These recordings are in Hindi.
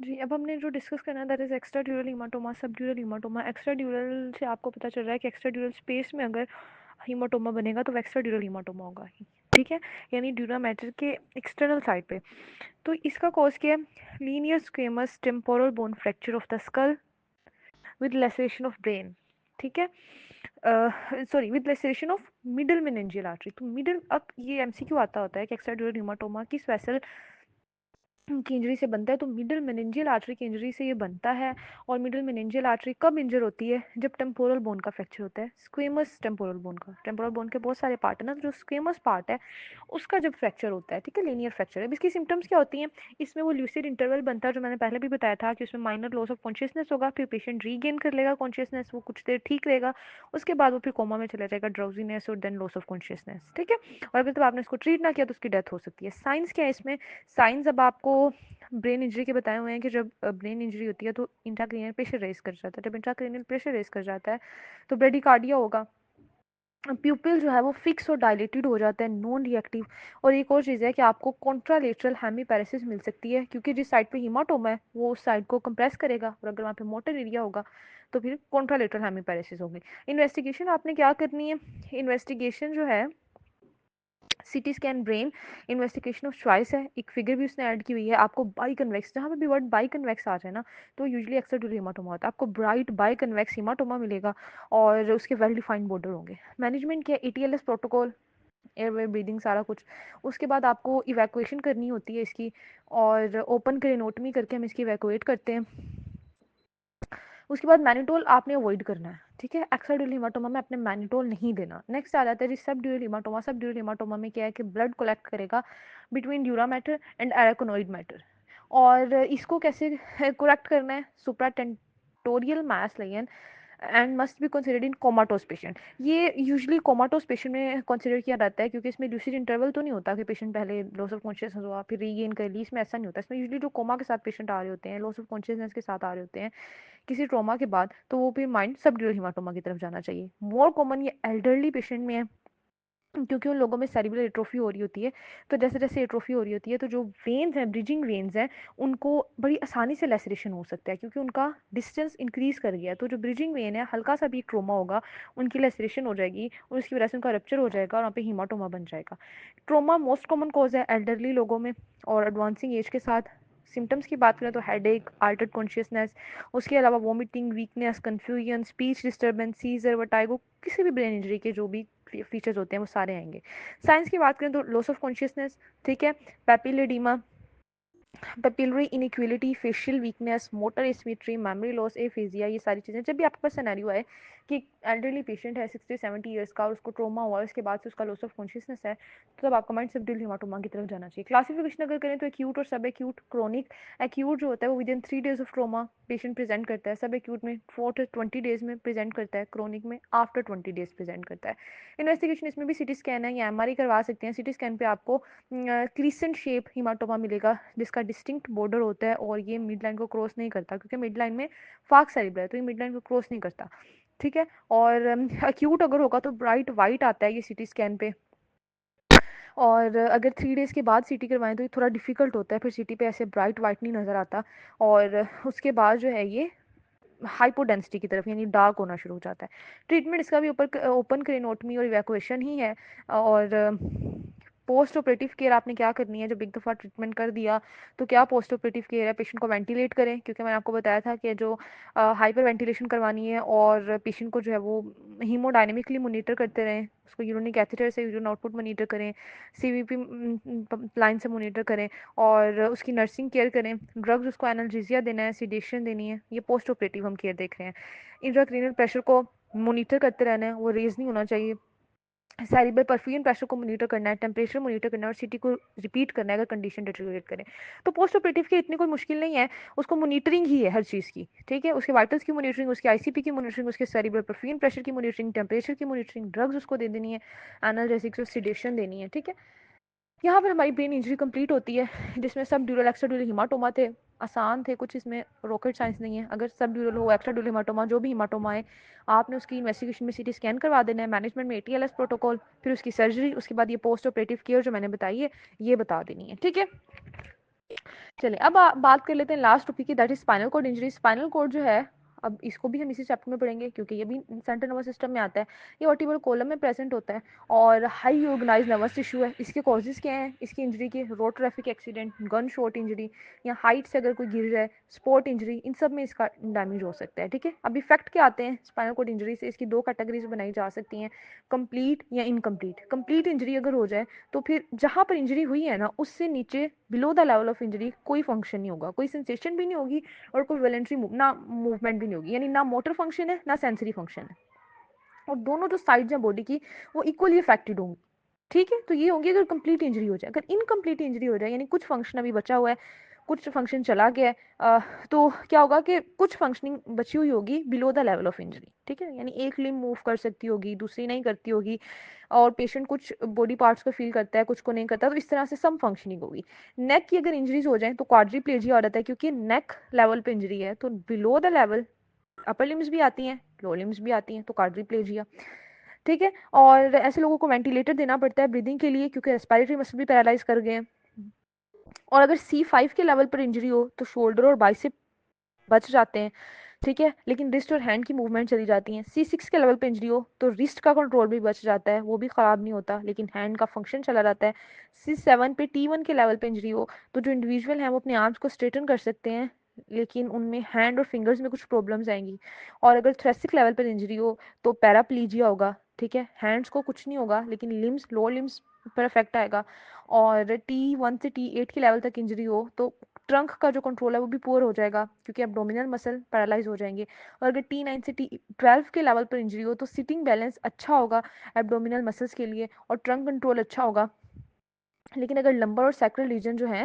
जी, अब हमने जो डिस्कस करना है that is extradural haematoma, subdural haematoma. Extradural से आपको पता चल रहा है कि एक्स्ट्राड्यूरल स्पेस में अगर हीमाटोमा बनेगा तो वो एक्स्ट्राड्यूरल हीमाटोमा होगा ही, ठीक है? यानी ड्यूरा मैटर के एक्सटर्नल साइड पे। तो इसका कॉज क्या है? Linear squamous temporal bone fracture of the skull with laceration of brain, ठीक है? Sorry, with laceration of middle meningeal artery. तो मिडल, अब ये एमसीक्यू आता होता है कि एक्स्ट्राड्यूरल हीमाटोमा किस वेसल की इंजरी से बनता है, तो मिडल मेनिंजियल आर्टरी की इंजरी से ये बनता है। और मिडल मेनिंजियल आर्टरी कब इंजर होती है? जब टेम्पोरल बोन का फ्रैक्चर होता है, स्क्वेमस टेम्पोरल बोन का। टेम्पोरल बोन के बहुत सारे पार्ट है ना, तो जो स्क्वेमस पार्ट है उसका जब फ्रैक्चर होता है, ठीक है, लीनियर फ्रैक्चर है। अब इसकी सिम्टम्स क्या होती हैं? इसमें वो ल्यूसिड इंटरवल बनता है जो मैंने पहले भी बताया था कि उसमें माइनर लॉस ऑफ कॉन्शियसनेस होगा, फिर पेशेंट रीगेन कर लेगा कॉन्शियसनेस, वो कुछ देर ठीक रहेगा, उसके बाद वो फिर कोमा में चला जाएगा, ड्राउजीनेस और देन लॉस ऑफ कॉन्शियसनेस, ठीक है। और अगर तो आपने इसको ट्रीट ना किया तो उसकी डेथ हो सकती है। साइंस क्या है इसमें? साइंस अब आपको ब्रेन इंजरी के बताए हुए हैं कि जब ब्रेन इंजरी होती है तो इंट्राक्रेनियल प्रेशर रेस कर जाता है। जब इंट्राक्रेनियल प्रेशर रेस कर जाता है तो ब्रेडिकार्डिया होगा, प्यूपिल जो है वो फिक्स और डायलेटेड हो जाता है, नॉन रिएक्टिव। और एक और चीज़ है कि आपको कॉन्ट्रालेटरल हेमीपैरेसिस मिल सकती है, क्योंकि जिस साइड पे हीमाटोमा है वो उस साइड को कंप्रेस करेगा, और अगर वहाँ पे मोटर एरिया होगा तो फिर कॉन्ट्रालेटरल हेमीपैरेसिस होगी। इन्वेस्टिगेशन आपने क्या करनी है? इन्वेस्टिगेशन जो है CT scan brain, investigation of choice है। एक फिगर भी उसने ऐड की हुई है आपको, बाई कन्वेक्स, जहाँ पे भी वर्ड बाई कन्वेक्स आ जाए ना तो यूजुअली एक्सट्राड्यूरल हीमाटोमा होता है। आपको ब्राइट बाई कन्वेक्स हीमाटोमा मिलेगा और उसके वेल डिफाइंड बॉर्डर होंगे। मैनेजमेंट क्या है? एटीएलएस प्रोटोकॉल, एयरवे ब्रीदिंग सारा कुछ। उसके बाद आपको इवैक्यूएशन करनी होती है इसकी, और ओपन क्रेनोटमी करके हम इसकी इवैक्यूएट करते हैं। उसके बाद मैनिटोल आपने अवॉइड करना है, ठीक है। एक्साड्यूरल हीमाटोमा में आपने मैनिटोल नहीं देना। नेक्स्ट आ जाता है जी सबड्यूरल हीमाटोमा। सबड्यूरल हीमाटोमा में क्या है कि ब्लड कलेक्ट करेगा between dura mater and arachnoid mater. और इसको कैसे करेक्ट करना है? Supratentorial mass lesion and must be considered in comatose patient. ये यूजुअली कोमाटोस पेशेंट में कंसिडर किया जाता है, क्योंकि इसमें ल्यूसिड इंटरवल तो नहीं होता कि पेशेंट पहले लॉस ऑफ कॉन्शियसनेस हुआ फिर रीगेन कर ली, इसमें ऐसा नहीं होता। इसमें यूजुअली जो कोमा के साथ पेशेंट आ रहे होते हैं, लॉस ऑफ कॉन्शियसनेस के साथ आ रहे होते हैं किसी ट्रॉमा के बाद, तो वो फिर माइंड सबड्यूरल हीमाटोमा की तरफ जाना चाहिए। मोर कॉमन ये एल्डरली पेशेंट में है, क्योंकि उन लोगों में सेरिब्रल एट्रोफी हो रही होती है। तो जैसे जैसे एट्रोफी हो रही होती है तो जो वेन्स हैं, ब्रिजिंग वेन्स हैं, उनको बड़ी आसानी से लेसरेशन हो सकता है, क्योंकि उनका डिस्टेंस इंक्रीज कर गया है। तो जो ब्रिजिंग वेन है, हल्का सा भी एक ट्रोमा होगा, उनकी लेसरेशन हो जाएगी और उसकी वजह से उनका रप्चर हो जाएगा और वहाँ पे हीमाटोमा बन जाएगा। ट्रोमा मोस्ट कॉमन कॉज है एल्डरली लोगों में और एडवांसिंग एज के साथ। सिम्टम्स की बात करें तो हेडेक, अल्टर्ड कॉन्शियसनेस, उसके अलावा vomiting, weakness, confusion, speech disturbance, seizure, vertigo, किसी भी ब्रेन इंजरी के जो भी फीचर्स होते हैं वो सारे आएंगे। साइंस की बात करें तो लॉस ऑफ कॉन्शियसनेस, ठीक है, papilloedema, pupillary inequality, facial weakness, motor asymmetry, memory loss, aphasia, ये सारी चीज़ें। जब भी आपके पास सिनेरियो है कि एल्डरली पेशेंट है 60-70 ईयर्स का और उसको ट्रोमा हुआ है, उसके बाद से उसका लॉस ऑफ कॉन्शियसनेस है, तो तब आपका माइंड सबड्यूरल हीमाटोमा की तरफ जाना चाहिए। क्लासिफिकेशन अगर करें तो एक्यूट और सब एक्यूट, क्रोनिक। एक्यूट जो होता है वो with in 3 days of trauma patient present करता है, सब एक्यूट में 4 to 20 डेज में प्रेजेंट करता है, क्रोनिक में आफ्टर 20 डेज प्रेजेंट करता है। इन्वेस्टिगेशन इसमें भी सिटी स्कैन है या एमआरआई करवा सकते हैं। सिटी स्कैन पे आपको क्रीसेंट शेप हीमाटोमा मिलेगा जिसका डिस्टिंक्ट बॉर्डर होता है और ये मिड लाइन को क्रॉस नहीं करता, क्योंकि मिड लाइन में फाक सेरिब्रल है तो ये मिड लाइन को क्रॉस नहीं करता, ठीक है। और अक्यूट अगर होगा तो ब्राइट वाइट आता है ये सिटी स्कैन पे। और अगर 3 डेज के बाद सीटी करवाएं तो ये थोड़ा डिफिकल्ट होता है, फिर सीटी पे ऐसे ब्राइट वाइट नहीं नज़र आता। और उसके बाद जो है ये हाइपोडेंसिटी की तरफ यानी डार्क होना शुरू हो जाता है। ट्रीटमेंट इसका भी ऊपर ओपन क्रेनोटमी और इवैक्यूएशन ही है। और पोस्ट ऑपरेटिव केयर आपने क्या करनी है? जब एक दफ़ा ट्रीटमेंट कर दिया तो क्या पोस्ट ऑपरेटिव केयर है? पेशेंट को वेंटिलेट करें, क्योंकि मैंने आपको बताया था कि जो हाइपर वेंटिलेशन करवानी है, और पेशेंट को जो है वो हीमोडायनेमिकली मोनीटर करते रहें, उसको यूरिनिक कैथेटर से यूरिन आउटपुट मोनीटर करें, सीवीपी लाइन से मोनीटर करें, और उसकी नर्सिंग केयर करें। ड्रग्स उसको एनाल्जेसिया देना है, सीडेशन देनी है, ये पोस्ट ऑपरेटिव हम केयर देख रहे हैं। इंट्राक्रेनियल प्रेशर को मोनीटर करते रहना है, वो रेज नहीं होना चाहिए। सेरिब्रल परफ्यूजन प्रेशर को मोनीटर करना है, टेम्परेचर मोनीटर करना है और सिटी को रिपीट करना है अगर कंडीशन डिटेरियोरेट करे। तो पोस्ट ऑपरेटिव की इतनी कोई मुश्किल नहीं है, उसको मोनीटरिंग ही है हर चीज़ की, ठीक है। उसके वाइटल्स की मोनीटरिंग, उसकी आईसीपी की मोनीटरिंग, उसके सेरिब्रल परफ्यूजन प्रेशर की मोनीटरिंग, टेम्परेचर की मोनीटरिंग, ड्रग्स उसको दे देनी है, एनाल्जेसिक्स और सिडेशन देनी है, ठीक है। यहाँ पर हमारी ब्रेन इंजरी कंप्लीट होती है, जिसमें सब ड्यूरल एक्स्ट्रा ड्यूरल हिमाटोमा थे, आसान थे कुछ, इसमें रॉकेट साइंस नहीं है। अगर सब ड्यूरल हो, एक्स्ट्रा ड्यूरल हिमाटोमा, जो भी हिमाटोमा है, आपने उसकी इन्वेस्टिगेशन में सीटी स्कैन करवा देना है, मैनेजमेंट में एटीएलएस प्रोटोकॉल, फिर उसकी सर्जरी, उसके बाद ये पोस्ट ऑपरेटिव केयर जो मैंने बताई है ये बता देनी है, ठीक है। चलिए अब बात कर लेते हैं लास्ट टॉपिक की, that is spinal cord injury. Spinal cord जो है, अब इसको भी हम इसी चैप्टर में पढ़ेंगे क्योंकि ये भी सेंट्रल नर्वस सिस्टम में आता है। ये वर्टिब्रल कॉलम में प्रेजेंट होता है और हाई ऑर्गेनाइज नर्वस टिश्यू है। इसके कॉजेज क्या हैं इसकी इंजरी के? Road traffic accident, gun shot injury, या हाइट से अगर कोई गिर जाए, स्पोर्ट इंजरी, इन सब में इसका डैमेज हो सकता है। ठीक है, अब इफेक्ट क्या आते हैं स्पाइनल कॉर्ड इंजरी से? इसकी दो कैटेगरीज बनाई जा सकती हैं, कंप्लीट या इनकम्प्लीट। कंप्लीट इंजरी अगर हो जाए तो फिर जहाँ पर इंजरी हुई है ना उससे नीचे below the level of injury कोई फंक्शन नहीं होगा, कोई सेंसेशन भी नहीं होगी और कोई वॉलेंट्री ना मूवमेंट भी नहीं होगी, यानी ना मोटर फंक्शन है ना सेंसरी फंक्शन है, और दोनों जो साइड्स हैं बॉडी की वो इक्वली अफेक्टेड होंगी। ठीक है, तो ये होगी अगर कंप्लीट इंजरी हो जाए। अगर इनकम्प्लीट इंजरी हो जाए यानी कुछ फंक्शन अभी बचा हुआ है, कुछ फंक्शन चला गया है, तो क्या होगा कि कुछ फंक्शनिंग बची हुई होगी below the level of injury. ठीक है, यानी एक लिम्ब मूव कर सकती होगी, दूसरी नहीं करती होगी, और पेशेंट कुछ बॉडी पार्ट्स को फील करता है, कुछ को नहीं करता, तो इस तरह से सम फंक्शनिंग होगी। नेक की अगर इंजरीज हो जाए तो क्वाड्रीप्लेजिया हो जाता है, क्योंकि नेक लेवल पे इंजरी है, तो below the level upper limbs भी आती हैं, लोअर लिम्स भी आती हैं, तो क्वाड्रीप्लेजिया। ठीक है, और ऐसे लोगों को वेंटिलेटर देना पड़ता है ब्रीदिंग के लिए क्योंकि रेस्पिरेटरी मसल भी पैरालाइज कर गए हैं। और अगर C5 के लेवल पर इंजरी हो तो शोल्डर और बाइसेप बच जाते हैं। ठीक है, लेकिन रिस्ट और हैंड की मूवमेंट चली जाती है। C6 के लेवल पे इंजरी हो तो रिस्ट का कंट्रोल भी बच जाता है, वो भी खराब नहीं होता, लेकिन हैंड का फंक्शन चला जाता है। C7 पे T1 के लेवल पे इंजरी हो तो जो इंडिविजुअल हैं वो अपने आर्म्स को स्ट्रेटन कर सकते हैं, लेकिन उनमें हैंड और फिंगर्स में कुछ प्रॉब्लम्स आएंगी। और अगर थ्रेसिक लेवल पर इंजरी हो तो पैराप्लीजिया होगा। ठीक है, हैंड्स को कुछ नहीं होगा लेकिन लिम्स, लोअर लिम्स पर इफेक्ट आएगा। और T1 से T8 के लेवल तक इंजरी हो तो ट्रंक का जो कंट्रोल है वो भी पुअर हो जाएगा क्योंकि एब्डोमिनल मसल पैरालाइज हो जाएंगे। और अगर T9 से T12 के लेवल पर इंजरी हो तो सिटिंग बैलेंस अच्छा होगा एब्डोमिनल मसल्स के लिए और ट्रंक कंट्रोल अच्छा होगा। लेकिन अगर लंबर और सैक्रल रीजन जो है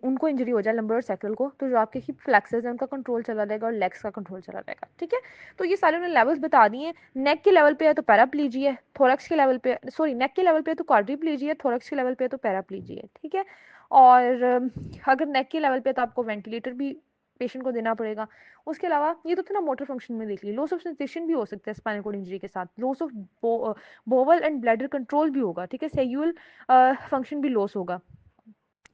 उनको इंजरी हो जाए, लंबर और सैक्रल को, तो जो आपके हिप फ्लैक्सेस हैं उनका कंट्रोल चला जाएगा और लेग्स का कंट्रोल चला जाएगा। ठीक है, तो ये सारे उन्होंने लेवल्स बता दिए हैं। नेक के लेवल पे है तो पैराप्लीजिया है, थोरैक्स के लेवल पे, सॉरी नेक के लेवल पे है तो क्वाड्रीप्लीजिया है, थोरैक्स के लेवल पे है तो पैराप्लीजिया है। ठीक है, और अगर नेक के लेवल पे है तो आपको वेंटिलेटर भी पेशेंट को देना पड़ेगा। उसके अलावा ये तो था ना मोटर फंक्शन में देख लिया, लॉस ऑफ सेंसेशन भी हो सकता है स्पाइनल कॉर्ड इंजरी के साथ, loss of bowel and bladder control भी होगा। ठीक है, सेल्यूल फंक्शन भी लॉस होगा।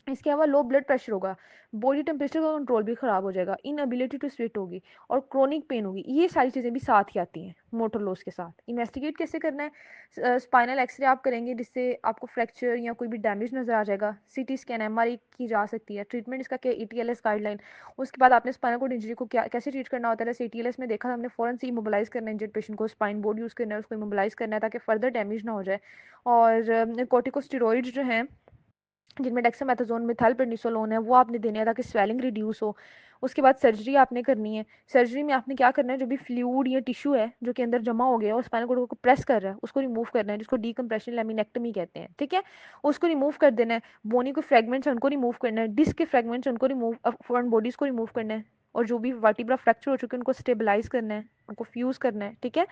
इसके अलावा लो ब्लड प्रेशर होगा, बॉडी टेम्परेचर का कंट्रोल भी खराब हो जाएगा, इनएबिलिटी टू स्वेट होगी और क्रोनिक पेन होगी। ये सारी चीज़ें भी साथ ही आती हैं मोटर लॉस के साथ। इन्वेस्टिगेट कैसे करना है? स्पाइनल एक्सरे आप करेंगे जिससे आपको फ्रैक्चर या कोई भी डैमेज नजर आ जाएगा। सीटी स्कैन, एमआरआई की जा सकती है। ट्रीटमेंट इसका क्या? ETLS guideline. उसके बाद आपने स्पाइनल कॉर्ड इंजरी को क्या कैसे ट्रीट करना होता है? जैसे ETLS में देखा हमने फौरन से इमोबिलाइज करना है इंजर्ड पेशेंट को, स्पाइन बोर्ड यूज़ करना है, उसको इमोबिलाइज करना है ताकि फर्दर डैमेज ना हो जाए। और कॉर्टिकोस्टेरॉइड्स जो हैं जिनमें डेक्सामेथासोन, मेथिलप्रेडनिसोलोन है, वो आपने देने हैं ताकि स्वेलिंग रिड्यूस हो। उसके बाद सर्जरी आपने करनी है। सर्जरी में आपने क्या करना है, जो भी फ्लूइड या टिश्यू है जो कि अंदर जमा हो गया और स्पाइनल कॉर्ड को प्रेस कर रहा है उसको रिमूव करना है, जिसको डीकम्प्रेशन लेमिनेक्टमी कहते हैं। ठीक है, उसको रिमूव कर देना है। बोनी को फ्रेगमेंट्स उनको रिमूव करना है, डिस्क के फ्रेगमेंट्स उनको रिमूव, फॉरेन बॉडीज को रिमूव करना है, और जो भी वर्टिब्रा फ्रैक्चर हो चुके हैं उनको स्टेबलाइज करना है, उनको फ्यूज करना है। ठीक है,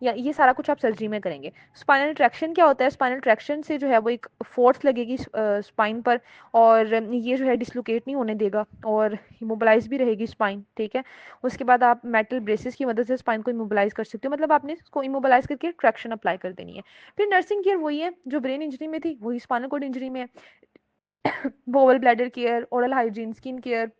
या ये सारा कुछ आप सर्जरी में करेंगे। स्पाइनल ट्रैक्शन क्या होता है? स्पाइनल ट्रैक्शन से जो है वो एक फोर्स लगेगी स्पाइन पर, और ये जो है डिसलोकेट नहीं होने देगा और इमोबलाइज भी रहेगी स्पाइन। ठीक है, उसके बाद आप मेटल ब्रेसेस की मदद से स्पाइन को इमोबलाइज कर सकते हो, मतलब आपने इसको इमोबलाइज करके ट्रैक्शन अप्लाई कर देनी है। फिर नर्सिंग केयर वही है जो ब्रेन इंजरी में थी, वही स्पाइनल कॉर्ड इंजरी में है। Bowel bladder care, oral hygiene, skin care.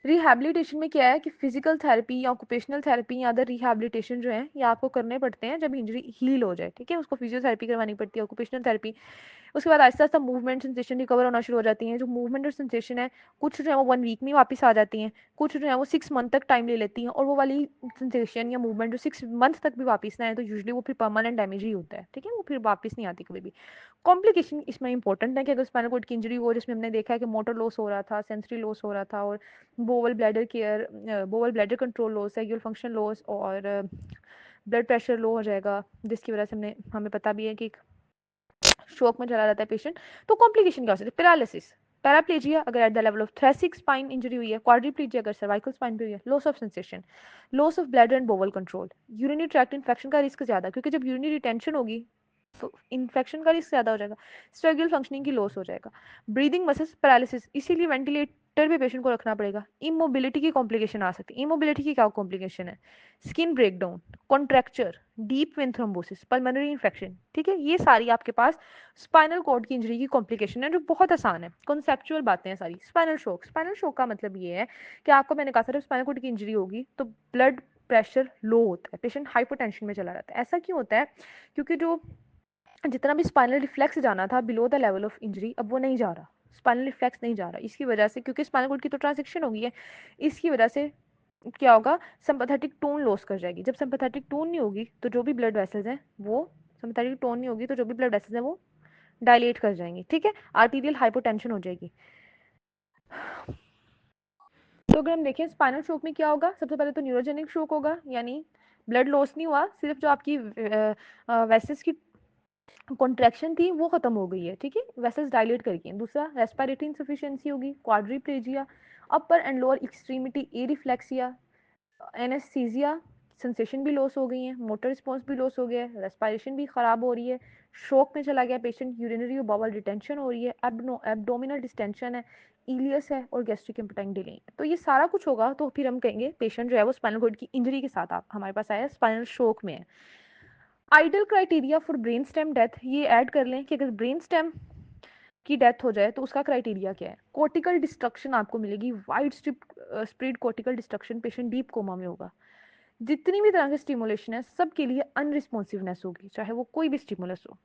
Rehabilitation में क्या है कि फिजिकल थेरेपी या ऑक्यूपेशनल थेरेपी या अदर रिहैबिलिटेशन जो है ये आपको करने पड़ते हैं जब इंजरी हील हो जाए। ठीक है, उसको फिजियोथेरेपी करवानी पड़ती है, ऑक्यूपेशनल थेरेपी। उसके बाद Aahista Aahista movement sensation recover होना शुरू हो जाती हैं। जो मूवमेंट और सेंसेशन है कुछ जो है वो 1 वीक में वापस आ जाती हैं, कुछ जो है वो 6 मंथ तक टाइम ले लेती हैं, और वो वाली सेंसेशन या मूवमेंट जो 6 मंथ तक भी वापस ना आए तो यूजली वो फिर परमानेंट डैमेज ही होता है। ठीक है, वो फिर वापस नहीं आती कभी भी। कॉम्प्लिकेशन इसमें इंपॉर्टेंट है कि अगर स्पाइनल कॉर्ड की इंजरी हो जिसमें हमने देखा है कि मोटर लॉस हो रहा था, सेंसरी लॉस हो रहा था, और bowel bladder care, bowel bladder control loss, sexual function loss, और ब्लड प्रेशर लो हो जाएगा, जिसकी वजह से हमें पता भी है कि शोक में चला जाता है पेशेंट। तो कॉम्प्लिकेशन क्या हो सकती है? पैरालिसिस, पैराप्लेजिया अगर at the level of thoracic spine injury हुई है, क्वाड्रीप्लेजिया अगर सर्वाइकल स्पाइन पे हुई है, loss of sensation, loss of bladder and bowel control, urinary tract infection का रिस्क ज्यादा, क्योंकि जब यूरिनरी रिटेंशन होगी तो इन्फेक्शन का रिस्क ज्यादा हो जाएगा, स्ट्रगल फंक्शनिंग की लॉस हो जाएगा, ब्रीदिंग मसल्स पैरालिसिस, इसीलिए वेंटिलेट डॉक्टर भी पेशेंट को रखना पड़ेगा। इमोबिलिटी की कॉम्प्लिकेशन आ सकती है। इमोबिलिटी की क्या कॉम्प्लिकेशन है? Skin breakdown, contracture, deep vein thrombosis, pulmonary infection, ठीक है, ये सारी आपके पास स्पाइनल कॉर्ड की इंजरी की कॉम्प्लिकेशन है, जो बहुत आसान है, कॉन्सेप्चुअल बातें हैं सारी। स्पाइनल शॉक का मतलब ये है कि आपको, मैंने कहा था, जब स्पाइनल कॉर्ड की इंजरी होगी तो ब्लड प्रेशर लो होता है, पेशेंट हाइपोटेंशन में चला जाता है। ऐसा क्यों होता है? क्योंकि जो जितना भी स्पाइनल रिफ्लेक्स जाना था below the level of injury, अब वो नहीं जा रहा, स्पाइनल रिफ्लेक्स नहीं जा रहा। इसकी वजह से, क्योंकि स्पाइनल कॉर्ड की तो ट्रांसेक्शन हो गई है, इसकी वजह से क्या होगा? सिंपैथेटिक टोन लॉस कर जाएगी। जब सिंपैथेटिक टोन नहीं होगी तो जो भी ब्लड वेसल्स हैं वो, सिंपैथेटिक टोन नहीं होगी तो जो भी ब्लड वेसल्स हैं वो डायलेट कर जाएंगे, ठीक है, आर्टीरियल हाइपोटेंशन हो जाएगी। तो अगर हम देखें स्पाइनल शॉक में क्या होगा, सबसे पहले तो न्यूरोजेनिक शॉक होगा, यानी ब्लड लॉस नहीं हुआ, सिर्फ जो आपकी वेसल्स की कॉन्ट्रैक्शन थी वो खत्म हो गई है, ठीक है, वेसल्स डायलेट करके। दूसरा, रेस्पिरेटरी इनसफिशिएंसी होगी, quadriplegia, upper and lower extremity areflexia, anaesthesia, sensation भी लॉस हो गई है, मोटर रिस्पॉन्स भी लॉस हो गया है, रेस्पिरेशन भी खराब हो रही है, शॉक में चला गया पेशेंट, यूरिनरी और बाउल रिटेंशन हो रही है, एब्डोमिनल डिस्टेंशन है, इलियस है और गैस्ट्रिक एम्पटाइन डिले है। तो ये सारा कुछ होगा तो फिर हम कहेंगे पेशेंट जो है वो स्पाइनल कॉर्ड की इंजरी के साथ आप हमारे पास आया, स्पाइनल शॉक में है। Ideal criteria for brain stem death, ये ऐड कर लें कि अगर ब्रेन स्टेम की डेथ हो जाए तो उसका क्राइटेरिया क्या है? कोर्टिकल डिस्ट्रक्शन आपको मिलेगी, wide spread cortical destruction, patient deep coma में होगा। जितनी भी तरह की स्टिमुलेशन है सबके लिए अनरिस्पॉन्सिवनेस होगी, चाहे वो कोई भी स्टिमुलस हो।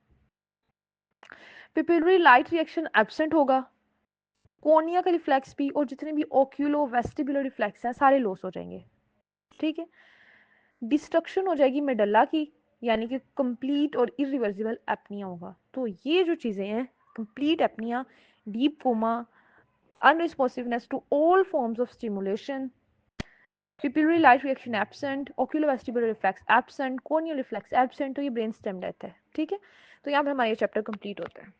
पिपिलरी लाइट रिएक्शन एब्सेंट होगा, कोर्निया का रिफ्लेक्स भी और जितने भी ओक्यूलो वेस्टिबुलर रिफ्लेक्स हैं सारे लॉस हो जाएंगे, ठीक है। डिस्ट्रक्शन हो जाएगी मेडल्ला की, यानी कि कंप्लीट और इरिवर्सिबल एपनिया होगा। तो ये जो चीज़ें हैं, complete apnoea, deep coma, unresponsiveness to all forms of stimulation, pupillary light reaction absent, oculovestibular reflex absent, corneal reflex absent, तो ये ब्रेन स्टेम डेथ है, ठीक है। तो यहाँ पर हमारा ये चैप्टर कंप्लीट होता है।